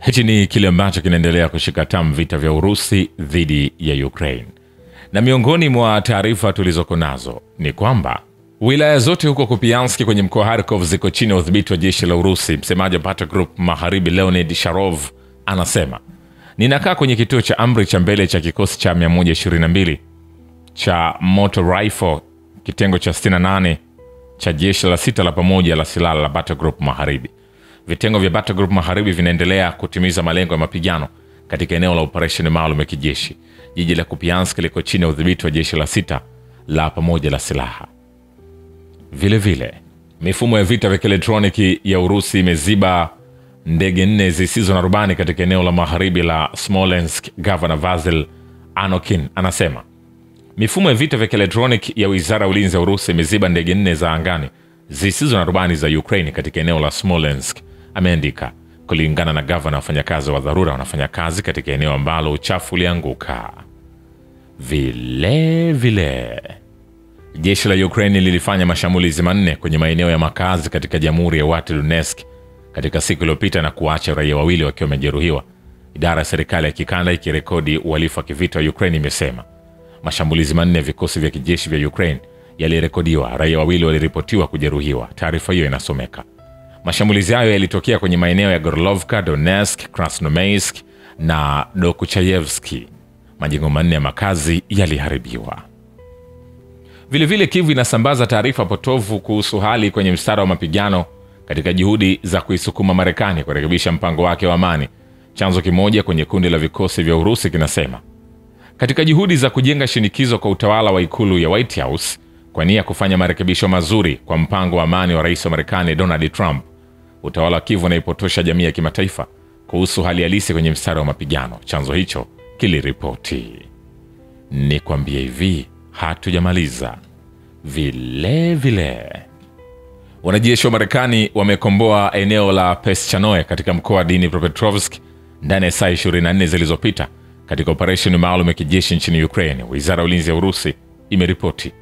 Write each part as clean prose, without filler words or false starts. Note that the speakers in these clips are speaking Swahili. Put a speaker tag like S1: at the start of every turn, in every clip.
S1: Hichi ni kile ambacho kinaendelea kushika tamu vita vya Urusi dhidi ya Ukraine. Na miongoni mwa taarifa tulizoko nazo ni kwamba wilaya zote huko Kupianski kwenye mkoa Kharkov ziko chini ya udhibiti wa jeshi la Urusi. Msemaji wa Battlegroup Magharibi Leonid Sharov anasema, "Ninakaa kwenye kituo cha amri cha mbele cha kikosi cha 122 cha motor rifle kitengo cha 68 cha jeshi la 6 la pamoja la silaha la Battlegroup Magharibi. Vitengo vya Battlegroup Magharibi vinaendelea kutimiza malengo ya mapigano katika eneo la operesheni maalum ya kijeshi. Jiji la Kupiansk liko chini ya udhibiti wa jeshi la 6 la pamoja la silaha." Vile vile, mifumo ya vita vya kielektroniki ya Urusi imeziba ndege 4 zisizo na rubani katika eneo la magharibi la Smolensk. Governor Vasil Anokin anasema, mifumo ya vita vya kielektroniki ya Wizara ya Ulinzi ya Urusi imeziba ndege 4 za angani zisizo na rubani za Ukraine katika eneo la Smolensk. Ameandika, kulingana na governor, wafanyakazi wa dharura wanafanya kazi katika eneo ambalo uchafu ulianguka. Vile vile, jeshi la Ukraine lilifanya mashambulizi manne kwenye maeneo ya makazi katika Jamhuri ya watu Donetsk katika siku iliyopita na kuacha raia 2 wakiwa wamejeruhiwa. Idara ya serikali ya kikanda ikirekodi uhalifu wa kivita wa Ukraine imesema mashambulizi manne ya vikosi vya kijeshi vya Ukraine yalirekodiwa, raia 2 waliripotiwa kujeruhiwa. Taarifa hiyo inasomeka, mashambulizi hayo yalitokea kwenye maeneo ya Gorlovka, Donetsk, Krasnomaysk na Dokuchayevski. Majengo manne ya makazi yaliharibiwa. Vile vile, Kyiv inasambaza taarifa potovu kuhusu hali kwenye mstari wa mapigano katika juhudi za kuisukuma Marekani kurekebisha mpango wake wa amani. Chanzo kimoja kwenye kundi la vikosi vya Urusi kinasema, katika juhudi za kujenga shinikizo kwa utawala wa ikulu ya White House kwa nia kufanya marekebisho mazuri kwa mpango wa amani wa rais wa Marekani Donald Trump, utawala wa Kyiv unaipotosha jamii ya kimataifa kuhusu hali halisi kwenye mstari wa mapigano. Chanzo hicho kiliripoti. Ni kwambie hivi, hatujamaliza. Vile vile, wanajeshi wa Marekani wamekomboa eneo la Peschanoe katika mkoa wa Dnipropetrovsk ndani ya saa 24 zilizopita katika operesheni maalum ya kijeshi nchini Ukraine. Wizara ya Ulinzi ya Urusi imeripoti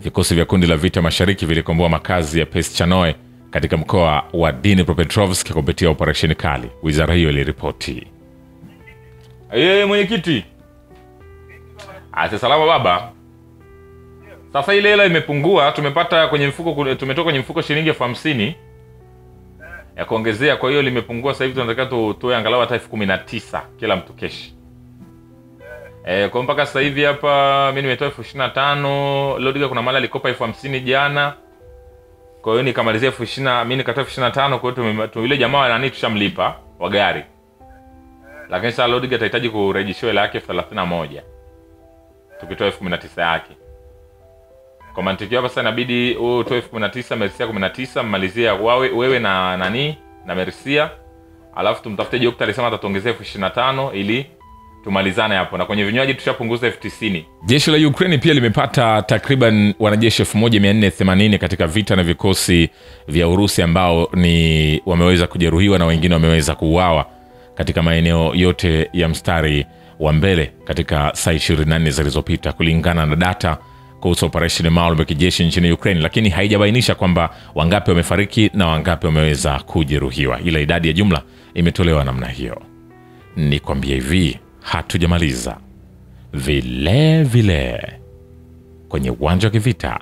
S1: vikosi vya kundi la vita mashariki vilikomboa makazi ya Peschanoe katika mkoa wa Dnipropetrovsk kupitia operesheni kali. Wizara hiyo iliripoti. Mwenyekiti. Salama baba. Sasa ile hela imepungua, tumepata kwenye mfuko, tumetoka kwenye mfuko shilingi 50,000 ya kuongezea. Kwa hiyo limepungua, sasa hivi tunataka tutoe angalau hata 19,000 kila mtu keshi. Kwa mpaka sasa hivi hapa mimi nimetoa 25,000. Lodiga kuna mali alikopa 50,000 jana. Kwa hiyo nikamalizia 20,000, mimi nikatoa 25,000. Kwa hiyo yule jamaa anani tushamlipa wa gari. Lakini sasa Lodiga atahitaji kurejeshiwa hela yake 31. Tukitoa 19,000 yake. Kwa mantiki hapa sasa inabidi utoe 19,000, Mercia 19,000, mmalizia wewe na nani na Mercia. Alafu tumtafute Jokta alisema atatuongezea 25,000 ili tumalizane hapo, na kwenye vinywaji tushapunguza 90,000. Jeshi la Ukraine pia limepata takriban wanajeshi 1480 katika vita na vikosi vya Urusi ambao ni wameweza kujeruhiwa na wengine wameweza kuuawa katika maeneo yote ya mstari wa mbele katika saa 24 zilizopita, kulingana na data kuhusu operesheni maalum ya kijeshi nchini Ukraine, lakini haijabainisha kwamba wangapi wamefariki na wangapi wameweza kujeruhiwa, ila idadi ya jumla imetolewa namna hiyo. Ni kwambie hivi, hatujamaliza. Vile vile, kwenye uwanja wa kivita,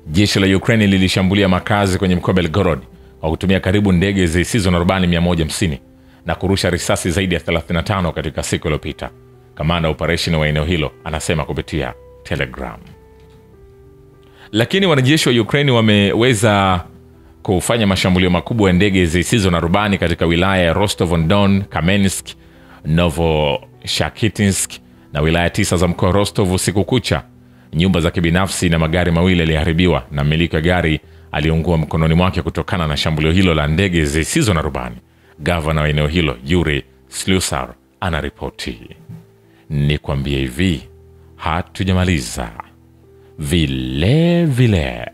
S1: jeshi la Ukraine lilishambulia makazi kwenye mkoa Belgorod kwa kutumia karibu ndege zisizo na rubani 150 na kurusha risasi zaidi ya 35 katika siku iliyopita. Kamanda operation wa eneo hilo anasema kupitia Telegram. Lakini wanajeshi wa Ukraine wameweza kufanya mashambulio makubwa ya ndege zisizo na rubani katika wilaya ya Rostov-on-Don, Kamensk, Novoshakitinsk na wilaya 9 za mkoa Rostov usiku kucha. Nyumba za kibinafsi na magari mawili yaliharibiwa na mmiliki wa gari aliungua mkononi mwake kutokana na shambulio hilo la ndege zisizo na rubani. Gavana wa eneo hilo Yuri Slusar anaripoti. Ni kwambie hivi, hatujamaliza. Vile vile,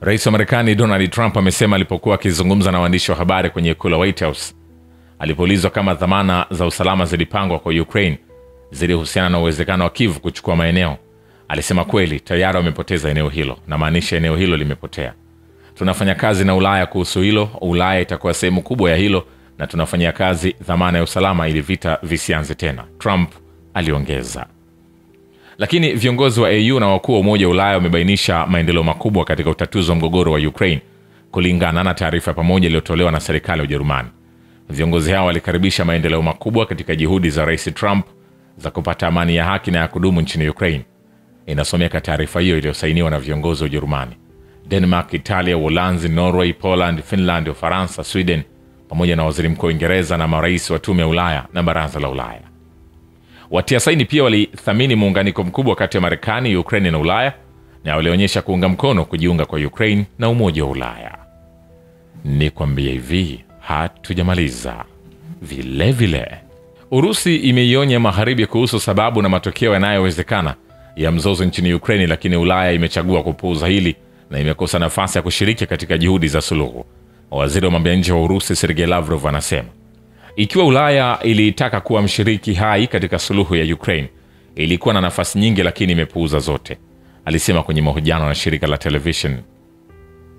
S1: Rais wa Marekani Donald Trump amesema alipokuwa akizungumza na waandishi wa habari kwenye ikulu ya White House, alipoulizwa kama dhamana za usalama zilipangwa kwa Ukraine zilihusiana na uwezekano wa Kyiv kuchukua maeneo, alisema kweli tayari wamepoteza eneo hilo, na maanisha eneo hilo limepotea. Tunafanya kazi na Ulaya kuhusu hilo. Ulaya itakuwa sehemu kubwa ya hilo na tunafanyia kazi dhamana ya usalama ili vita visianze tena, Trump aliongeza. Lakini viongozi wa AU na wakuu wa Umoja wa Ulaya wamebainisha maendeleo makubwa katika utatuzi wa mgogoro wa Ukraine, kulingana na taarifa pamoja iliyotolewa na serikali ya Ujerumani. Viongozi hao walikaribisha maendeleo makubwa katika juhudi za Rais Trump za kupata amani ya haki na ya kudumu nchini Ukraine. Inasomeka taarifa hiyo iliyosainiwa na viongozi wa Ujerumani, Denmark, Italia, Uholanzi, Norway, Poland, Finland, Ufaransa, Sweden, pamoja na waziri mkuu wa Uingereza na marais wa Tume ya Ulaya na Baraza la Ulaya. Watia saini pia walithamini muunganiko mkubwa kati ya Marekani, Ukraine na Ulaya, na walionyesha kuunga mkono kujiunga kwa Ukraine na Umoja wa Ulaya. Nikwambie hivi, hatujamaliza. Vile Urusi imeionya Magharibi kuhusu sababu na matokeo yanayowezekana ya mzozo nchini Ukraine, lakini Ulaya imechagua kupuuza hili na imekosa nafasi ya kushiriki katika juhudi za suluhu. Waziri wa mambo ya nje wa Urusi Sergei Lavrov anasema, ikiwa Ulaya ilitaka kuwa mshiriki hai katika suluhu ya Ukraine, ilikuwa na nafasi nyingi lakini imepuuza zote, alisema kwenye mahojiano na shirika la television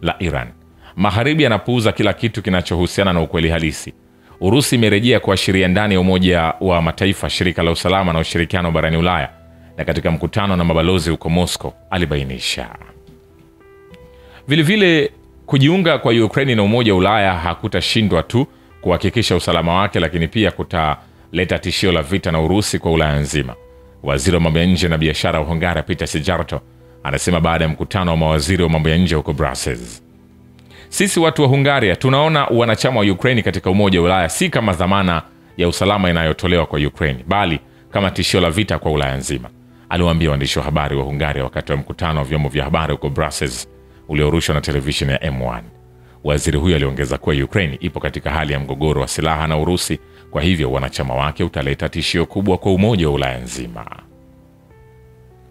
S1: la Iran. Magharibi yanapuuza kila kitu kinachohusiana na ukweli halisi. Urusi imerejea kuashiria ndani ya Umoja wa Mataifa, shirika la usalama na ushirikiano barani Ulaya, na katika mkutano na mabalozi huko Moscow alibainisha. Vilevile kujiunga kwa Ukraine na Umoja wa Ulaya hakutashindwa tu kuhakikisha usalama wake, lakini pia kutaleta tishio la vita na Urusi kwa Ulaya nzima. Waziri wa mambo ya nje na biashara wa Hungaria Peter Szijjártó anasema baada ya mkutano wa mawaziri wa mambo ya nje huko Brussels, sisi watu wa Hungaria tunaona wanachama wa Ukraine katika Umoja wa Ulaya si kama dhamana ya usalama inayotolewa kwa Ukraine, bali kama tishio la vita kwa Ulaya nzima, aliwaambia waandishi wa habari wa Hungaria wakati wa mkutano wa vyombo vya habari huko Brussels uliorushwa na televisheni ya M1. Waziri huyo aliongeza kuwa Ukraine ipo katika hali ya mgogoro wa silaha na Urusi, kwa hivyo wanachama wake utaleta tishio kubwa kwa Umoja wa Ulaya nzima.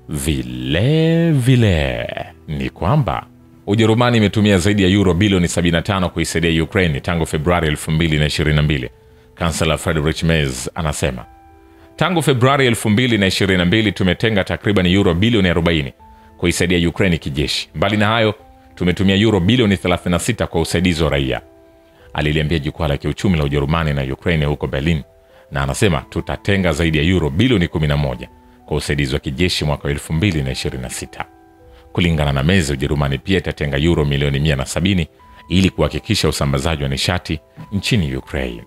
S1: Vile ni kwamba Ujerumani imetumia zaidi ya euro bilioni 75 kuisaidia Ukraine tangu Februari 2022. Kansela Friedrich Merz anasema, tangu Februari 2022 tumetenga takriban euro bilioni 40 kuisaidia Ukraine kijeshi. Mbali na hayo, tumetumia euro bilioni 36 kwa usaidizi wa raia, aliliambia jukwaa la kiuchumi la Ujerumani na Ukraine huko Berlin, na anasema tutatenga zaidi ya euro bilioni 11 kwa usaidizi wa kijeshi mwaka 2026. Kulingana na Merz, Ujerumani pia itatenga euro milioni 170 ili kuhakikisha usambazaji wa nishati nchini Ukraine.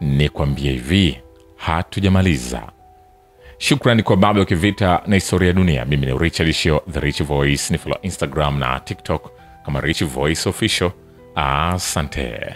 S1: Nikwambie hivi, hatujamaliza. Shukrani kwa Babu ya Kivita na Historia ya Dunia. Mimi ni Richard Shio, The Rich Voice. Ni follow Instagram na TikTok kama Rich Voice Official. Asante.